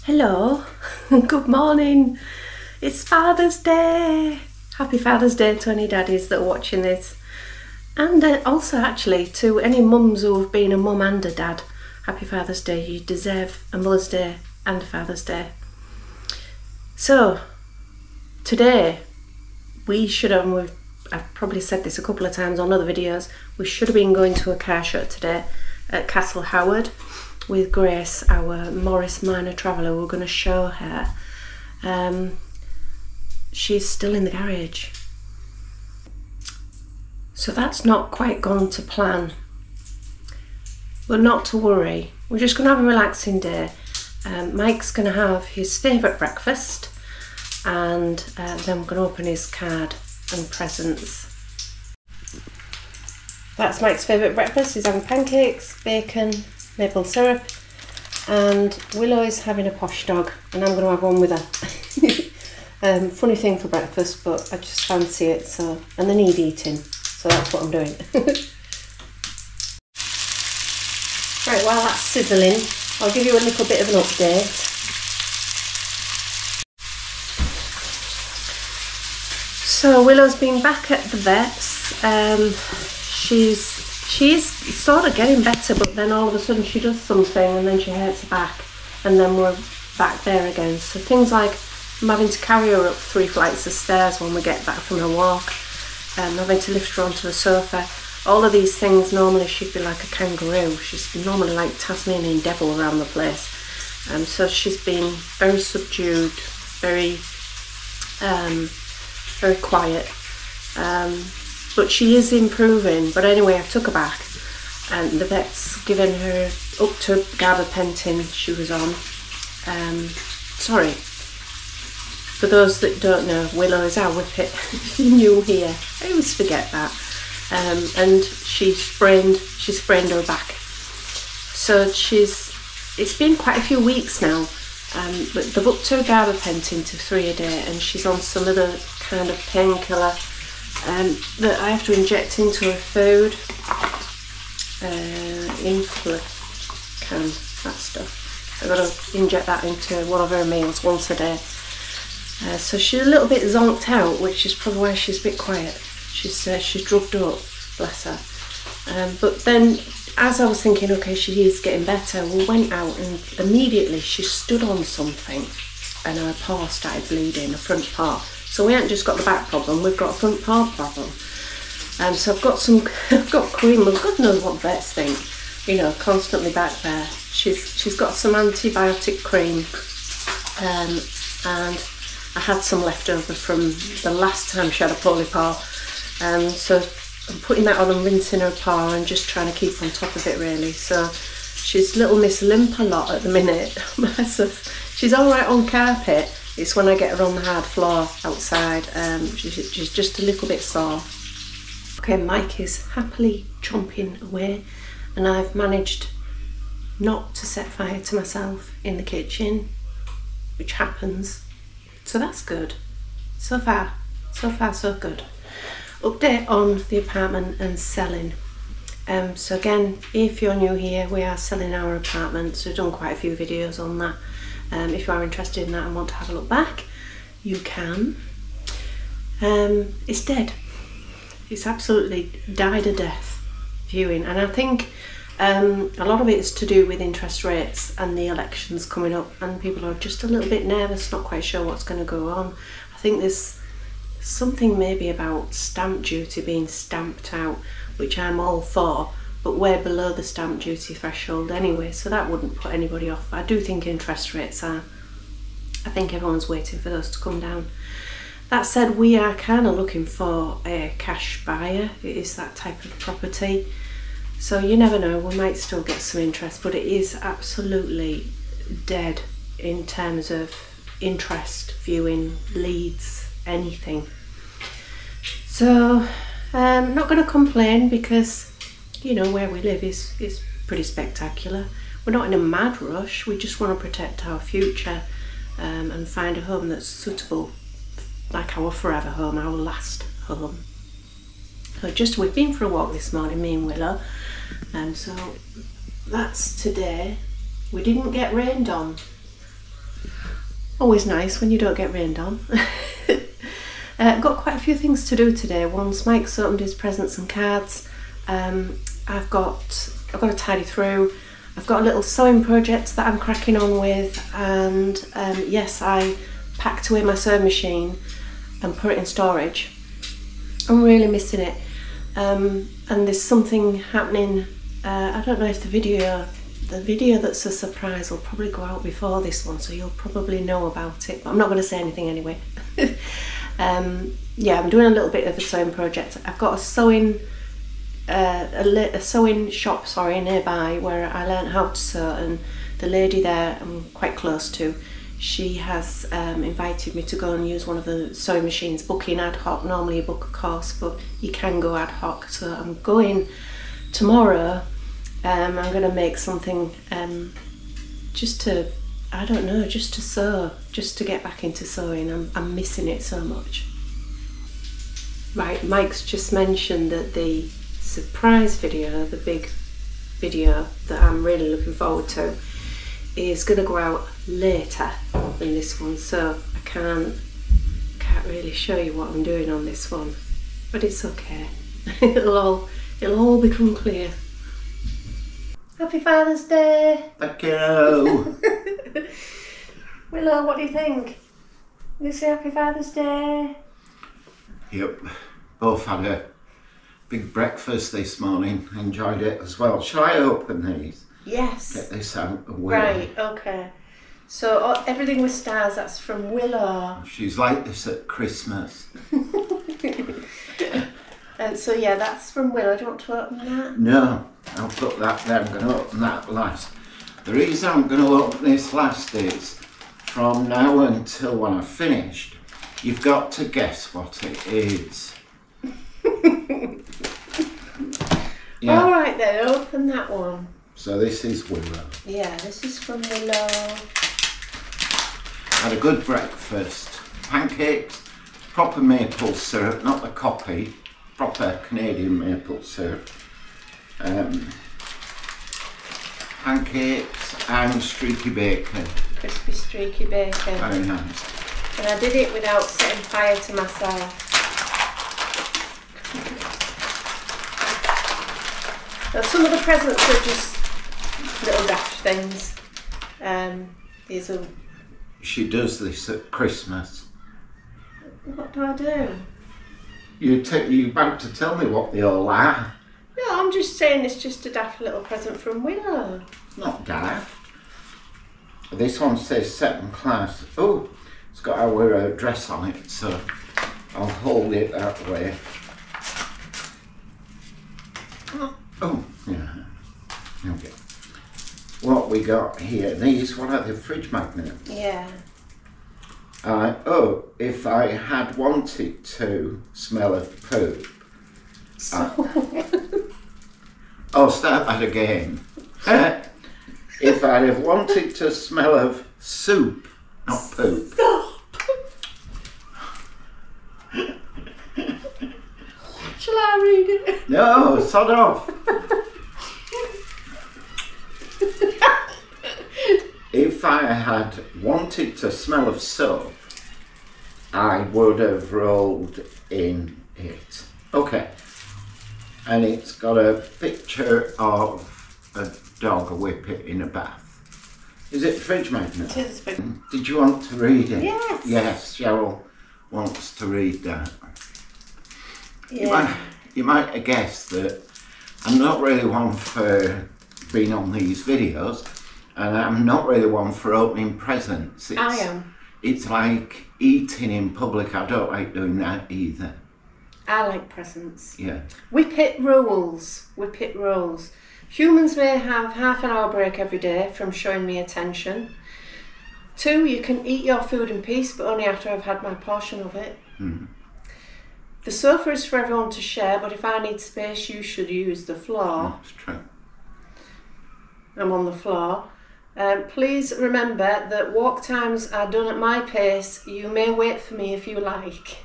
Hello, good morning. It's Father's Day. Happy Father's Day to any daddies that are watching this. And also actually to any mums who have been a mum and a dad. Happy Father's Day. You deserve a Mother's Day and a Father's Day. So, today we should have, I've probably said this a couple of times on other videos, we should have been going to a car show today at Castle Howard with Grace, our Morris Minor Traveller. We're going to show her. She's still in the garage. So that's not quite gone to plan. But not to worry. We're just going to have a relaxing day. Mike's going to have his favourite breakfast, and then we're going to open his card and presents. That's Mike's favourite breakfast. He's having pancakes, bacon, maple syrup, and Willow is having a posh dog, and I'm going to have one with her. Funny thing for breakfast, but I just fancy it, so, and they need eating, so that's what I'm doing. Right, while that's sizzling, I'll give you a little bit of an update. So Willow's been back at the vet's. She's sort of getting better, but then all of a sudden she does something and then she hurts her back, and then we're back there again. So things like I'm having to carry her up 3 flights of stairs when we get back from her walk, having to lift her onto the sofa. All of these things, normally she'd be like a kangaroo. She's normally like Tasmanian devil around the place. So she's been very subdued, very quiet. But she is improving. But anyway, I took her back, and the vet's given her up to gabapentin she was on. Sorry, for those that don't know, Willow is our Whippet. New here, I always forget that. And she sprained her back. So it's been quite a few weeks now. But they've upped her gabapentin to 3 a day, and she's on some other kind of painkiller that I have to inject into her food. Inflacan, that stuff. I've got to inject that into one of her meals once a day. So she's a little bit zonked out, which is probably why she's a bit quiet. She's drugged up, bless her. But then, as I was thinking, okay, she is getting better, we went out and immediately she stood on something and her paw started bleeding, her front paw. So we haven't just got the back problem, we've got a front paw problem. So I've got cream, well, God knows what vets think, you know, constantly back there. She's got some antibiotic cream, and I had some left over from the last time she had a poorly paw. So I'm putting that on and rinsing her paw and just trying to keep on top of it, really. So she's little Miss Limp a lot at the minute. So she's all right on carpet. It's when I get her on the hard floor outside, she's just a little bit sore. Okay, Mike is happily chomping away, and I've managed not to set fire to myself in the kitchen, which happens. So that's good. So far so good. Update on the apartment and selling. So again, if you're new here, we are selling our apartment, so we've done quite a few videos on that. If you are interested in that and want to have a look back, you can. It's dead. It's absolutely died a death viewing, and I think a lot of it is to do with interest rates and the elections coming up, and people are just a little bit nervous, not quite sure what's going to go on. I think there's something maybe about stamp duty being stamped out, which I'm all for, but we're below the stamp duty threshold anyway, so that wouldn't put anybody off. I do think interest rates are. I think everyone's waiting for those to come down. That said, we are kind of looking for a cash buyer. It is that type of property, so you never know, we might still get some interest, but it is absolutely dead in terms of interest, viewing, leads, anything. So I'm not going to complain, because you know where we live is pretty spectacular. We're not in a mad rush, we just want to protect our future and find a home that's suitable, like our forever home, our last home. So we've been for a walk this morning, me and Willow, and so that's today. We didn't get rained on, Always nice when you don't get rained on. Got quite a few things to do today. Once Mike's opened his presents and cards, I've got to tidy through. I've got a little sewing project that I'm cracking on with, and yes, I packed away my sewing machine and put it in storage. I'm really missing it, and there's something happening. I don't know if the video that's a surprise will probably go out before this one, so you'll probably know about it, but I'm not going to say anything anyway. Yeah, I'm doing a little bit of a sewing project. I've got a sewing shop, nearby where I learned how to sew, and the lady there I'm quite close to, she has invited me to go and use one of the sewing machines, booking ad hoc. Normally you book a course, but you can go ad hoc, so I'm going tomorrow. I'm going to make something just to sew, just to get back into sewing. I'm missing it so much. Right, Mike's just mentioned that the surprise video, the big video that I'm really looking forward to, is going to go out later than this one, so I can't really show you what I'm doing on this one, but it's okay. it'll all become clear. Happy Father's Day! Thank you! Willow, what do you think? You say Happy Father's Day? Yep, both had a big breakfast this morning, enjoyed it as well. Shall I open these? Yes. Get this out of the way. Right, okay. So everything with stars, that's from Willow. She's like this at Christmas. And so yeah, that's from Willow. Do you want to open that? No, I'll put that there. I'm going to open that last. The reason I'm going to open this last is, from now until when I've finished, you've got to guess what it is. Yeah. All right then, open that one. So this is Willow. Yeah, this is from Willow. Had a good breakfast. Pancakes, proper maple syrup, not the copy, proper Canadian maple syrup. Pancakes and streaky bacon. Crispy streaky bacon. Very nice. And I did it without setting fire to myself. Now some of the presents are just little daft things. These are... She does this at Christmas. What do I do? You're about to tell me what they all are. No, I'm just saying it's just a daft little present from Willow. Not daft. This one says second class. Oh, it's got our dress on it, so I'll hold it that way. Oh, yeah. Okay. What we got here? These, what are they? Fridge magnets? Yeah. Oh, if I had wanted to smell of poop. I'll start that again. If I'd have wanted to smell of soup, not poop. Stop. Shall I read it? No, sod off. If I had wanted to smell of soap, I would have rolled in it. Okay. And it's got a picture of a dog, a Whippet, in a bath. Is it fridge magnet? It is. Did you want to read it? Yes. Yes, Cheryl wants to read that. Yeah. You might have guessed that I'm not really one for being on these videos, and I'm not really one for opening presents. I am. It's like eating in public. I don't like doing that either. I like presents. Yeah. Whippet rules. Whippet rules. Humans may have half an hour break every day from showing me attention. 2, you can eat your food in peace, but only after I've had my portion of it. Mm. The sofa is for everyone to share, but if I need space, you should use the floor. That's true. I'm on the floor. Please remember that walk times are done at my pace. You may wait for me if you like.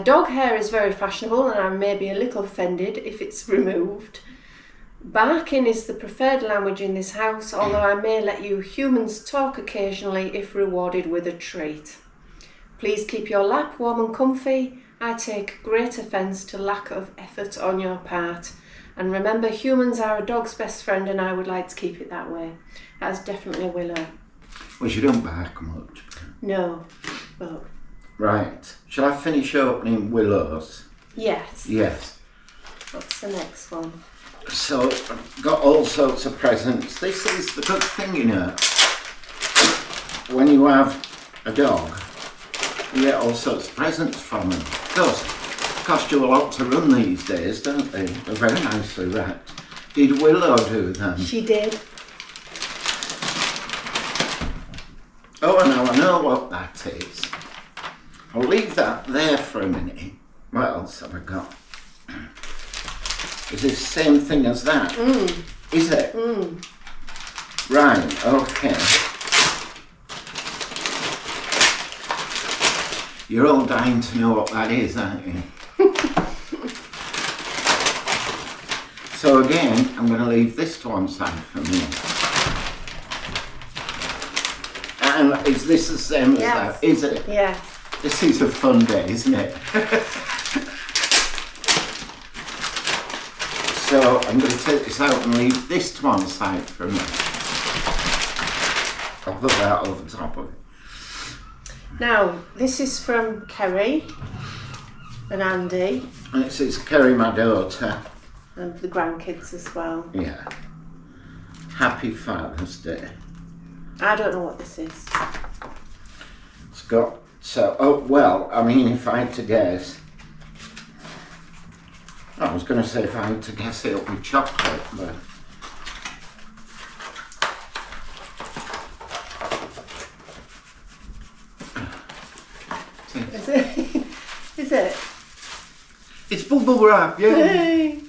Dog hair is very fashionable, and I may be a little offended if it's removed. Barking is the preferred language in this house, although I may let you humans talk occasionally if rewarded with a treat. Please keep your lap warm and comfy. I take great offence to lack of effort on your part. And remember, humans are a dog's best friend and I would like to keep it that way. That's definitely Willow. Well, she don't bark much. No, but... Right. Shall I finish opening Willow's? Yes. Yes. What's the next one? So, I've got all sorts of presents. This is the good thing, you know. When you have a dog, you get all sorts of presents from them. Those cost you a lot to run these days, don't they? They're very nicely wrapped. Did Willow do them? She did. Oh, now I know what that is. I'll leave that there for a minute. What else have I got? Is this the same thing as that? Is it? Right, okay. You're all dying to know what that is, aren't you? So again, I'm going to leave this to one side for a minute. And is this the same as that? Is it? Yeah. This is a fun day, isn't it? So I'm going to take this out and leave this to one side for a minute. I'll put that over the top of it. Now, this is from Kerry and Andy. And it's Kerry, my daughter. And the grandkids as well. Yeah. Happy Father's Day. I don't know what this is. It's got, so, oh, well, I mean, if I had to guess, I was going to say if I had to guess it'll be chocolate, but... Is it? Is it? It's bubble wrap, yeah. Yay.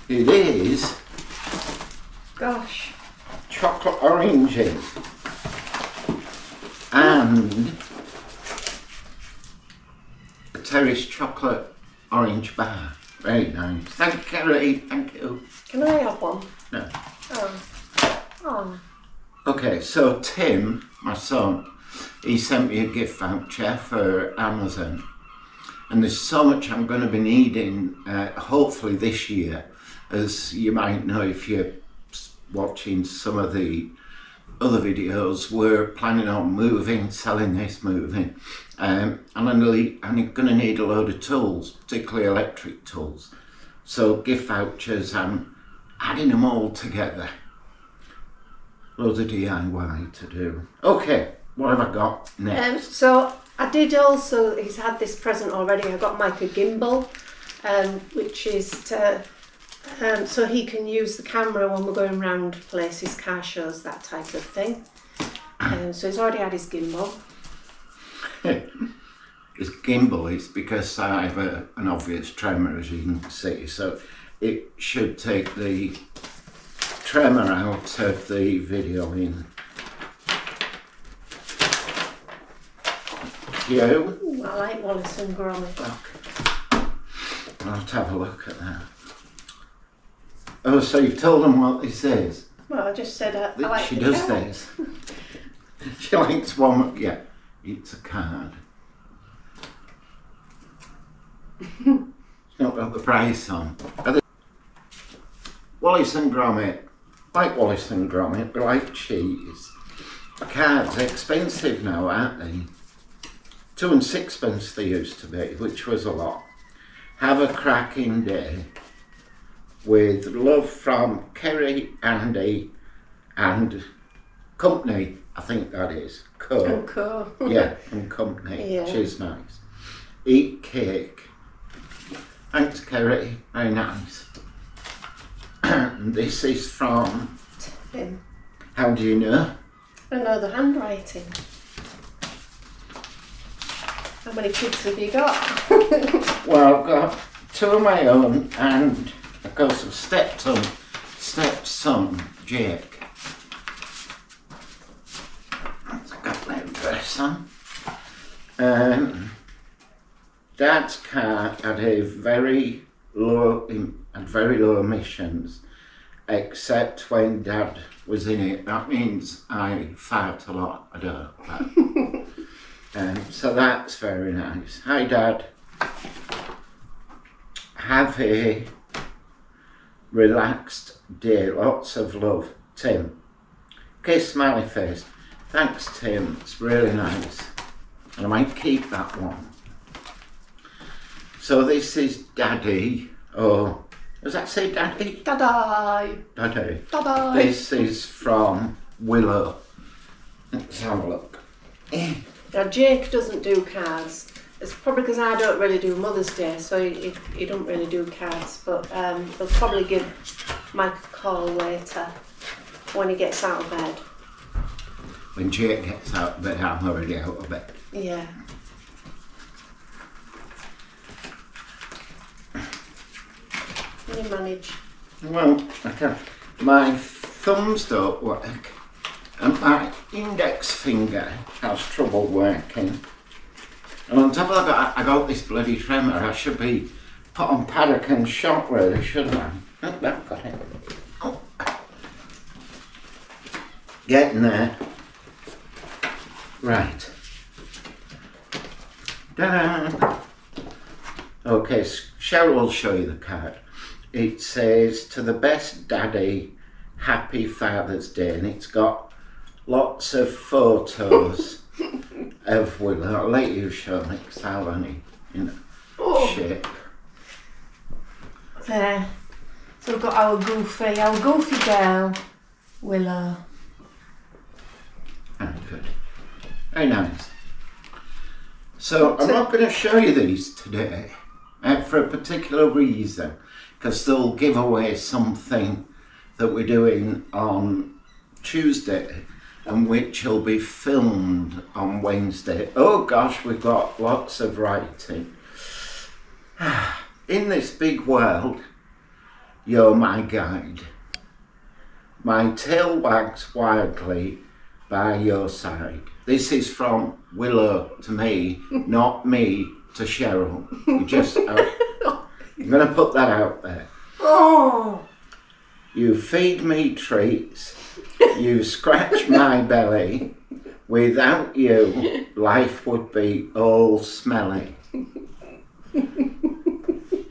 It is. Gosh. Chocolate oranges. And a Terry's chocolate orange bar. Very nice. Thank you, Kerry. Thank you. Can I have one? No. Oh. Oh. Okay, so Tim, my son, he sent me a gift voucher for Amazon. And there's so much I'm going to be needing, hopefully this year. As you might know if you're watching some of the other videos, we're planning on moving, selling this, moving. And I'm going to need a load of tools, particularly electric tools. So gift vouchers, I'm adding them all together. Loads of DIY to do. Okay, what have I got next? So I did also, he's had this present already, I got Mike a gimbal, which is to, so he can use the camera when we're going around places, car shows, that type of thing. So he's already had his gimbal. His gimbal is because I have an obvious tremor, as you can see, so it should take the tremor out of the video in. You? Ooh, I like Wallace and Gromit. Okay. I'll have to have a look at that. Oh, so you've told them what this is? Well, I just said I like she the does card. this. She likes one, yeah, it's a card. It's not got the price on. Wallace and Gromit, like Wallace and Gromit, but like cheese. Cards are expensive now, aren't they? 2 and 6pence they used to be, which was a lot. Have a cracking day. With love from Kerry, Andy, and company, I think that is. And co. Yeah, and company. Yeah. She's nice. Eat cake. Thanks, Kerry. Very nice. And this is from... Tim. How do you know? I know the handwriting. How many kids have you got? Well, I've got 2 of my own and of course a stepson, Jake. That's got my address on. Dad's car had a very low had very low emissions, except when Dad was in it. That means I fart a lot. I don't. So that's very nice. Hi, Dad. Have a relaxed day. Lots of love, Tim. Okay, smiley face. Thanks, Tim. It's really nice. And I might keep that one. So this is Daddy. Oh, does that say Daddy? Daddy. Daddy. Daddy. This is from Willow. Let's have a look. Now Jake doesn't do cards. It's probably because I don't really do Mother's Day, so he don't really do cards. But he'll probably give Mike a call later when he gets out of bed. When Jake gets out of bed, I'm already out of bed. Yeah. Can you manage? Well, I can. My thumbs don't work, and my index finger has trouble working. And on top of that, I got this bloody tremor. I should be put on paddock and shot, really, shouldn't I? Oh, I've got it. Oh. Getting there. Right. Ta-da! Okay, Cheryl will show you the card. It says, to the best daddy, happy Father's Day. And it's got lots of photos of Willow. I'll let you show me because I'll only, shape. There. So we've got our goofy girl, Willow. Very good. Very nice. So I'm not going to show you these today for a particular reason, because they'll give away something that we're doing on Tuesday and which will be filmed on Wednesday. Oh gosh, we've got lots of writing. In this big world, you're my guide. My tail wags wildly by your side. This is from Willow to me, not me to Cheryl. You just, I'm going to put that out there. Oh! You feed me treats, you scratch my belly. Without you, life would be all smelly.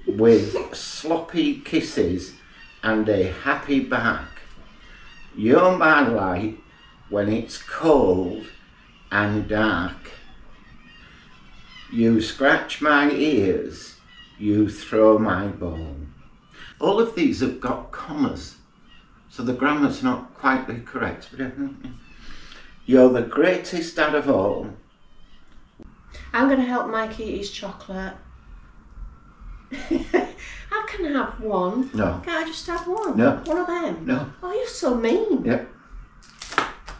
With sloppy kisses and a happy back. You're my light when it's cold and dark. You scratch my ears, you throw my ball. All of these have got commas, so the grammar's not quite correct. But you're the greatest dad of all. I'm going to help Mike eat his chocolate. I can have one. No. Can't I just have one? No. One of them? No. Oh, you're so mean. Yep.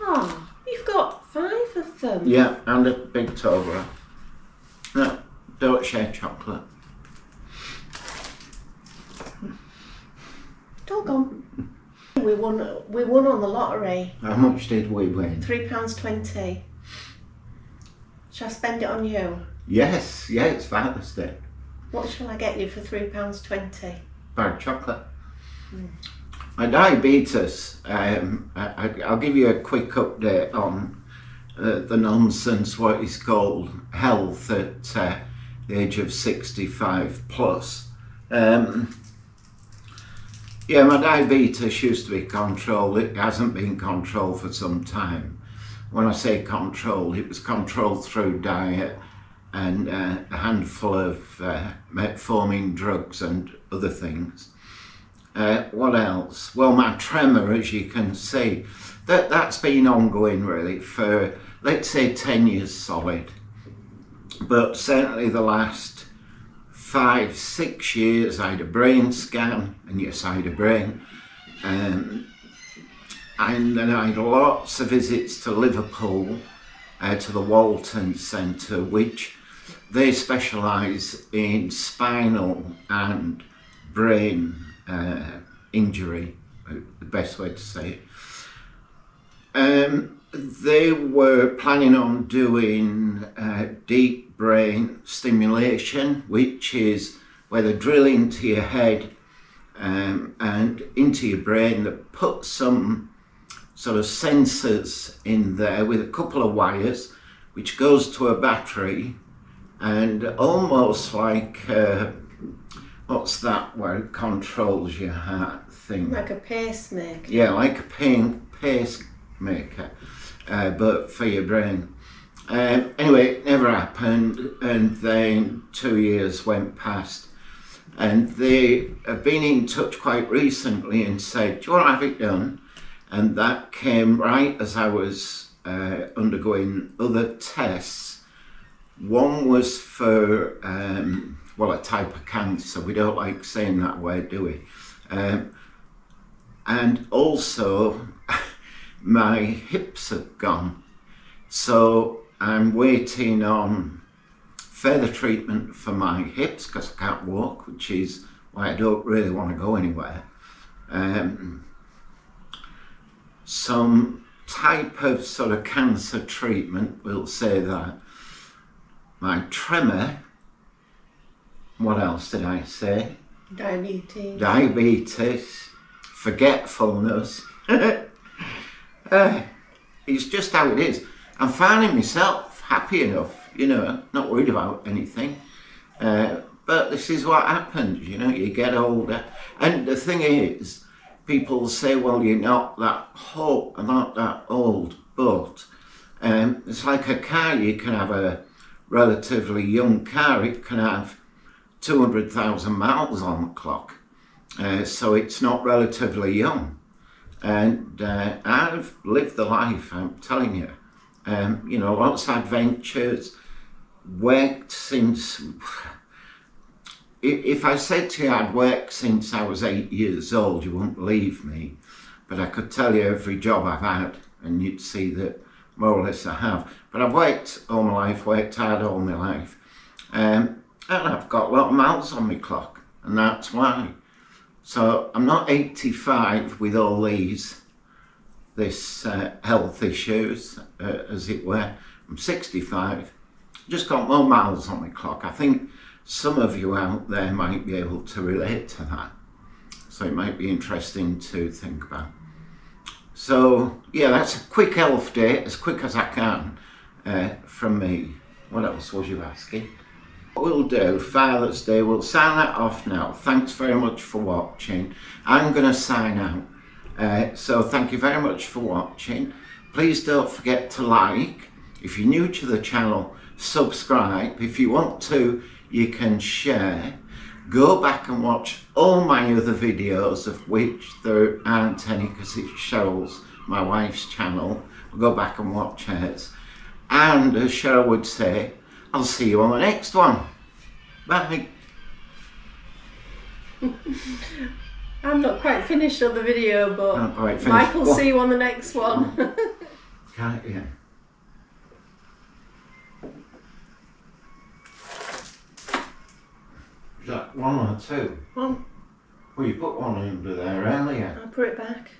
Oh, you've got 5 of them. Yeah, and a big Toblerone. No, don't share chocolate. Doggone. We won on the lottery. How much did we win? £3.20. Shall I spend it on you? Yes, yeah, it's Father's Day. What shall I get you for £3.20? Bar of chocolate. My diabetes, I'll give you a quick update on the nonsense, what is called health at the age of 65 plus. Yeah, my diabetes used to be controlled. It hasn't been controlled for some time. When I say controlled, it was controlled through diet and a handful of metformin drugs and other things. What else? Well, my tremor, as you can see, that's been ongoing really for, let's say, 10 years solid. But certainly the last 5-6 years, I had a brain scan, and yes, I had a brain. And then I had lots of visits to Liverpool, to the Walton Centre, which they specialise in spinal and brain injury, the best way to say it. They were planning on doing deep brain stimulation, which is where they drill into your head and into your brain that put some sort of sensors in there with a couple of wires, which goes to a battery, and almost like what's that where it controls your heart thing? Like a pacemaker. Yeah, like a pacemaker, but for your brain. Anyway, it never happened, and then 2 years went past, and they have been in touch quite recently and said, do you want to have it done? And that came right as I was undergoing other tests. One was for, well, a type of cancer. We don't like saying that word, do we? And also, my hips have gone. So I'm waiting on further treatment for my hips because I can't walk, which is why I don't really want to go anywhere. Some type of sort of cancer treatment, we'll say that. My tremor, what else did I say? Diabetes. Diabetes, forgetfulness. It's just how it is. I'm finding myself happy enough, you know, not worried about anything. But this is what happens, you know, you get older. And the thing is, people say, well, you're not that old, but it's like a car. You can have a relatively young car. It can have 200,000 miles on the clock. So it's not relatively young. And I've lived the life, I'm telling you. You know, lots of adventures, worked since... If I said to you I'd worked since I was 8 years old, you wouldn't believe me. But I could tell you every job I've had, and you'd see that more or less I have. But I've worked all my life, worked hard all my life. And I've got a lot of miles on my clock, and that's why. So I'm not 85 with all this health issues, as it were. I'm 65, just got more miles on my clock. I think some of you out there might be able to relate to that. So it might be interesting to think about. So yeah, that's a quick elf day, as quick as I can, from me. What else was you asking? What we'll do, Father's Day, we'll sign that off now. Thanks very much for watching. I'm going to sign out. So thank you very much for watching. Please don't forget to like. If you're new to the channel, subscribe. If you want to, you can share. Go back and watch all my other videos, of which there aren't any because it's Cheryl's, my wife's channel. Go back and watch hers. And as Cheryl would say, I'll see you on the next one. Bye. I'm not quite finished on the video, but Mike will see you on the next one. Can't you? Is that one or two? One. Well, you put one under there earlier. I'll put it back.